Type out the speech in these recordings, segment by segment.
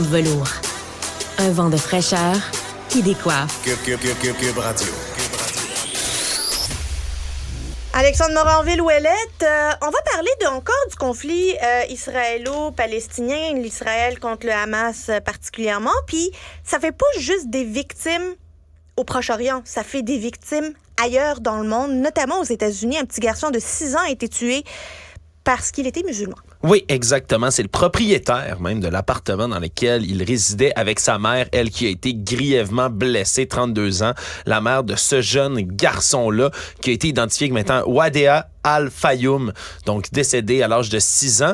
velours. Un vent de fraîcheur qui décoiffe. Cube Radio. Alexandre Morin-Villouellette, on va parler encore du conflit israélo-palestinien, l'Israël contre le Hamas particulièrement. Puis ça fait pas juste des victimes au Proche-Orient, ça fait des victimes ailleurs dans le monde, notamment aux États-Unis. Un petit garçon de 6 ans a été tué parce qu'il était musulman. Oui, exactement. C'est le propriétaire même de l'appartement dans lequel il résidait avec sa mère, elle qui a été grièvement blessée, 32 ans, la mère de ce jeune garçon-là qui a été identifié comme étant Wadea Al-Fayoum, donc décédé à l'âge de 6 ans.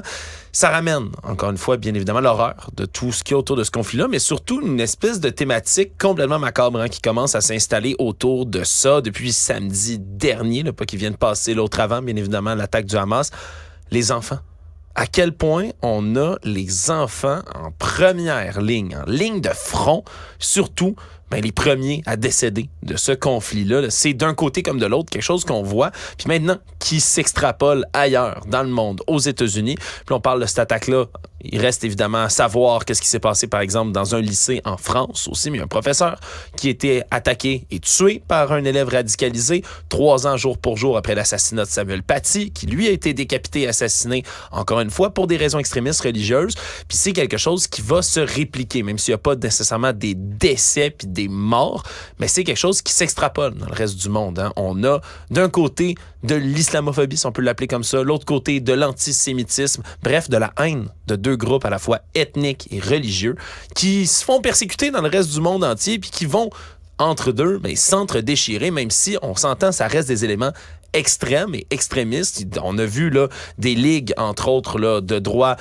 Ça ramène, encore une fois, bien évidemment, l'horreur de tout ce qu'il y a autour de ce conflit-là, mais surtout une espèce de thématique complètement macabre qui commence à s'installer autour de ça depuis samedi dernier, pas qu'il vient de passer l'autre avant, bien évidemment, l'attaque du Hamas. Les enfants. À quel point on a les enfants en première ligne, en ligne de front, surtout les premiers à décéder de ce conflit-là. C'est d'un côté comme de l'autre quelque chose qu'on voit, puis maintenant qui s'extrapole ailleurs dans le monde, aux États-Unis. Puis on parle de cette attaque-là. Il reste évidemment à savoir qu'est-ce qui s'est passé, par exemple, dans un lycée en France aussi, mais il y a un professeur qui a été attaqué et tué par un élève radicalisé 3 ans jour pour jour après l'assassinat de Samuel Paty, qui lui a été décapité et assassiné, encore une fois, pour des raisons extrémistes religieuses. Puis c'est quelque chose qui va se répliquer, même s'il n'y a pas nécessairement des décès puis des morts, mais c'est quelque chose qui s'extrapole dans le reste du monde. On a d'un côté de l'islamophobie, si on peut l'appeler comme ça, l'autre côté de l'antisémitisme, bref, de la haine de deux groupes à la fois ethniques et religieux qui se font persécuter dans le reste du monde entier puis qui vont, entre deux, s'entre-déchirer, même si, on s'entend, ça reste des éléments extrêmes et extrémistes. On a vu là, des ligues, entre autres, là, de droits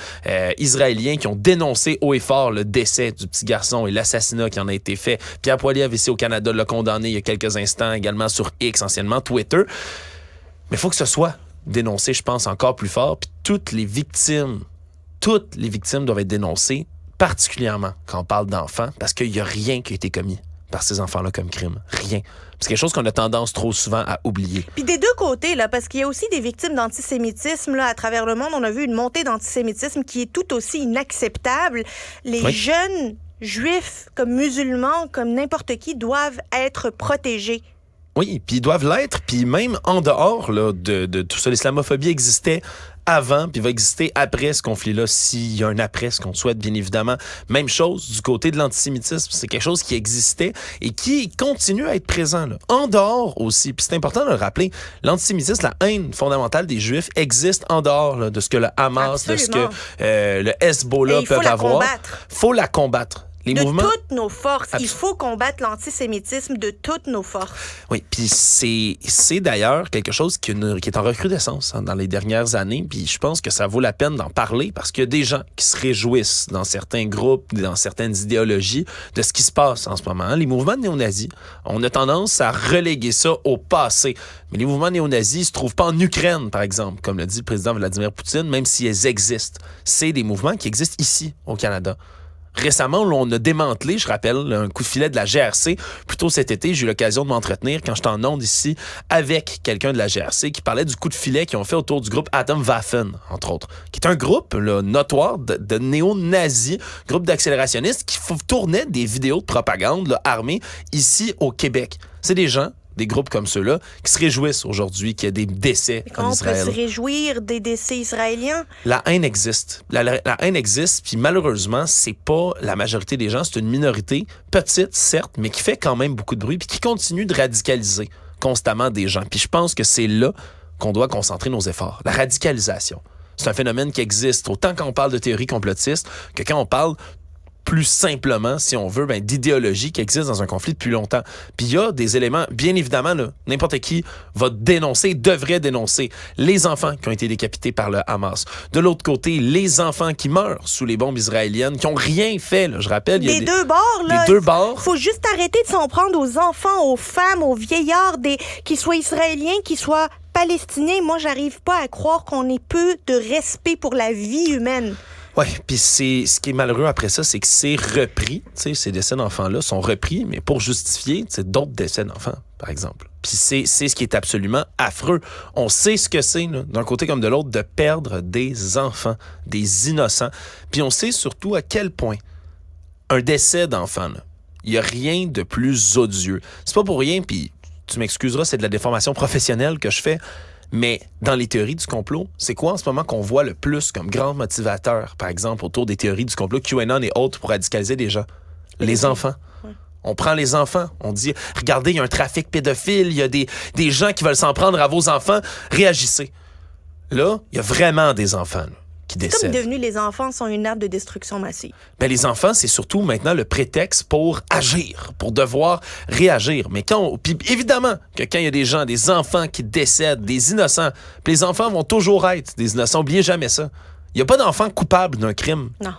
israéliens qui ont dénoncé haut et fort le décès du petit garçon et l'assassinat qui en a été fait. Pierre Poilievre, ici au Canada, l'a condamné il y a quelques instants, également sur X, anciennement Twitter. Mais il faut que ce soit dénoncé, je pense, encore plus fort. Puis toutes les victimes doivent être dénoncées, particulièrement quand on parle d'enfants, parce qu'il n'y a rien qui a été commis par ces enfants-là comme crime. Rien. C'est quelque chose qu'on a tendance trop souvent à oublier. Puis des deux côtés, là, parce qu'il y a aussi des victimes d'antisémitisme là, à travers le monde. On a vu une montée d'antisémitisme qui est tout aussi inacceptable. Les jeunes juifs, comme musulmans, comme n'importe qui, doivent être protégés. Oui, puis ils doivent l'être, puis même en dehors là, de tout ça, l'islamophobie existait avant, puis va exister après ce conflit-là, s'il y a un après, ce qu'on souhaite, bien évidemment. Même chose du côté de l'antisémitisme, c'est quelque chose qui existait et qui continue à être présent, là. En dehors aussi, puis c'est important de le rappeler, l'antisémitisme, la haine fondamentale des Juifs existe en dehors là, de ce que le Hamas, Absolument. de ce que le Hezbollah peuvent avoir. Faut la combattre. Les mouvements... toutes nos forces. Il faut combattre l'antisémitisme de toutes nos forces. Oui, puis c'est d'ailleurs quelque chose qui est en recrudescence dans les dernières années, puis je pense que ça vaut la peine d'en parler parce qu'il y a des gens qui se réjouissent dans certains groupes, dans certaines idéologies de ce qui se passe en ce moment. Les mouvements néo-nazis, on a tendance à reléguer ça au passé. Mais les mouvements néo-nazis ne se trouvent pas en Ukraine, par exemple, comme l'a dit le président Vladimir Poutine, même si ils existent. C'est des mouvements qui existent ici, au Canada. Récemment, là, on a démantelé, je rappelle, un coup de filet de la GRC. Plus tôt cet été, j'ai eu l'occasion de m'entretenir quand j'étais en onde ici avec quelqu'un de la GRC qui parlait du coup de filet qu'ils ont fait autour du groupe Atomwaffen, entre autres, qui est un groupe là, notoire de néo-nazis, groupe d'accélérationnistes qui tournaient des vidéos de propagande là, armée ici au Québec. C'est des gens, des groupes comme ceux-là, qui se réjouissent aujourd'hui qu'il y a des décès en Israël. On peut se réjouir des décès israéliens? La haine existe. La haine existe, puis malheureusement, c'est pas la majorité des gens, c'est une minorité, petite, certes, mais qui fait quand même beaucoup de bruit, puis qui continue de radicaliser constamment des gens. Puis je pense que c'est là qu'on doit concentrer nos efforts. La radicalisation. C'est un phénomène qui existe, autant quand on parle de théorie complotiste que quand on parle plus simplement, si on veut, d'idéologie qui existe dans un conflit depuis longtemps. Puis il y a des éléments, bien évidemment, là, n'importe qui va dénoncer, devrait dénoncer les enfants qui ont été décapités par le Hamas. De l'autre côté, les enfants qui meurent sous les bombes israéliennes, qui n'ont rien fait, là, je rappelle. Il y a deux bords, là. Les deux bords. Faut juste arrêter de s'en prendre aux enfants, aux femmes, aux vieillards, qu'ils soient israéliens, qu'ils soient palestiniens. Moi, j'arrive pas à croire qu'on ait peu de respect pour la vie humaine. Oui, puis ce qui est malheureux après ça, c'est que c'est repris, ces décès d'enfants-là sont repris, mais pour justifier d'autres décès d'enfants, par exemple. Puis c'est ce qui est absolument affreux. On sait ce que c'est, là, d'un côté comme de l'autre, de perdre des enfants, des innocents. Puis on sait surtout à quel point un décès d'enfant, il n'y a rien de plus odieux. C'est pas pour rien, puis tu m'excuseras, c'est de la déformation professionnelle que je fais, mais dans les théories du complot, c'est quoi en ce moment qu'on voit le plus comme grand motivateur, par exemple, autour des théories du complot, QAnon et autres, pour radicaliser des gens? Les enfants. Ouais. On prend les enfants, on dit, regardez, il y a un trafic pédophile, il y a des gens qui veulent s'en prendre à vos enfants, réagissez. Là, il y a vraiment des enfants là, qui décèdent. C'est comme devenu les enfants sont une arme de destruction massive. Ben, les enfants, c'est surtout maintenant le prétexte pour agir, pour devoir réagir. Mais puis évidemment que quand il y a des gens, des enfants qui décèdent, des innocents, puis les enfants vont toujours être des innocents, n'oubliez jamais ça. Il n'y a pas d'enfants coupables d'un crime. Non.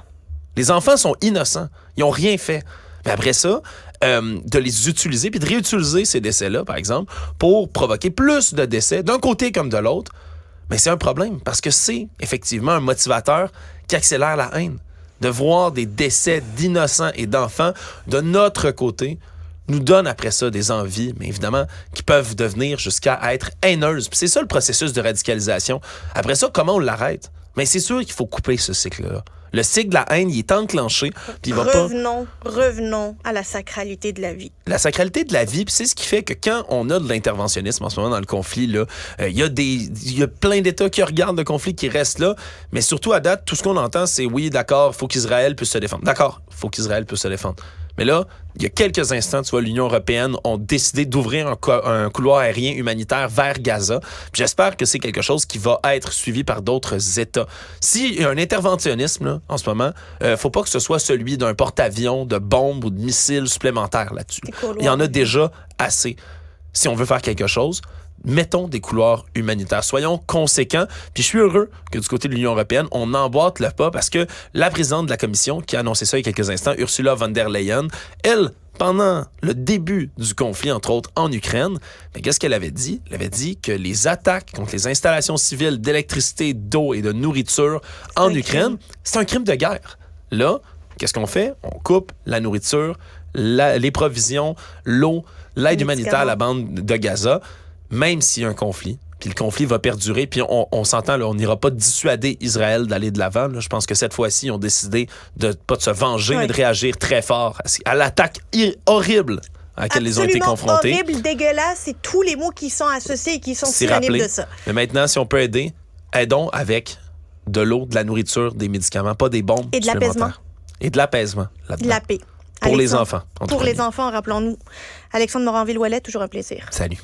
Les enfants sont innocents, ils n'ont rien fait. Mais après ça, de les utiliser puis de réutiliser ces décès-là, par exemple, pour provoquer plus de décès d'un côté comme de l'autre, mais c'est un problème parce que c'est effectivement un motivateur qui accélère la haine. De voir des décès d'innocents et d'enfants de notre côté nous donne après ça des envies, mais évidemment, qui peuvent devenir jusqu'à être haineuses. Puis c'est ça le processus de radicalisation. Après ça, comment on l'arrête? Mais c'est sûr qu'il faut couper ce cycle-là. Le cycle de la haine, il est enclenché. Puis il va revenons à la sacralité de la vie. La sacralité de la vie, puis c'est ce qui fait que quand on a de l'interventionnisme en ce moment dans le conflit, il y a plein d'États qui regardent le conflit, qui restent là, mais surtout à date, tout ce qu'on entend, c'est oui, d'accord, il faut qu'Israël puisse se défendre. D'accord, il faut qu'Israël puisse se défendre. Mais là, il y a quelques instants, tu vois, l'Union européenne a décidé d'ouvrir un couloir aérien humanitaire vers Gaza. Puis j'espère que c'est quelque chose qui va être suivi par d'autres États. S'il y a un interventionnisme là, en ce moment, faut pas que ce soit celui d'un porte-avions, de bombes ou de missiles supplémentaires là-dessus. Il y en a déjà assez. Si on veut faire quelque chose, mettons des couloirs humanitaires. Soyons conséquents. Puis je suis heureux que du côté de l'Union européenne, on emboîte le pas parce que la présidente de la Commission, qui a annoncé ça il y a quelques instants, Ursula von der Leyen, elle, pendant le début du conflit, entre autres en Ukraine, mais qu'est-ce qu'elle avait dit? Elle avait dit que les attaques contre les installations civiles d'électricité, d'eau et de nourriture en Ukraine, c'est un crime de guerre. Là, qu'est-ce qu'on fait? On coupe la nourriture, les provisions, l'eau, l'aide humanitaire à la bande de Gaza, même s'il y a un conflit, puis le conflit va perdurer, puis on s'entend, là, on n'ira pas dissuader Israël d'aller de l'avant. Là. Je pense que cette fois-ci, ils ont décidé pas de se venger, mais de réagir très fort à l'attaque horrible à laquelle ils ont été confrontés. Horrible, dégueulasse, c'est tous les mots qui sont associés et qui sont synonymes de ça. Mais maintenant, si on peut aider, aidons avec de l'eau, de la nourriture, des médicaments, pas des bombes. Et de l'apaisement. Et de l'apaisement. De la paix. Pour les enfants. Pour les enfants, rappelons-nous. Alexandre Moranville-Ouellet, toujours un plaisir. Salut.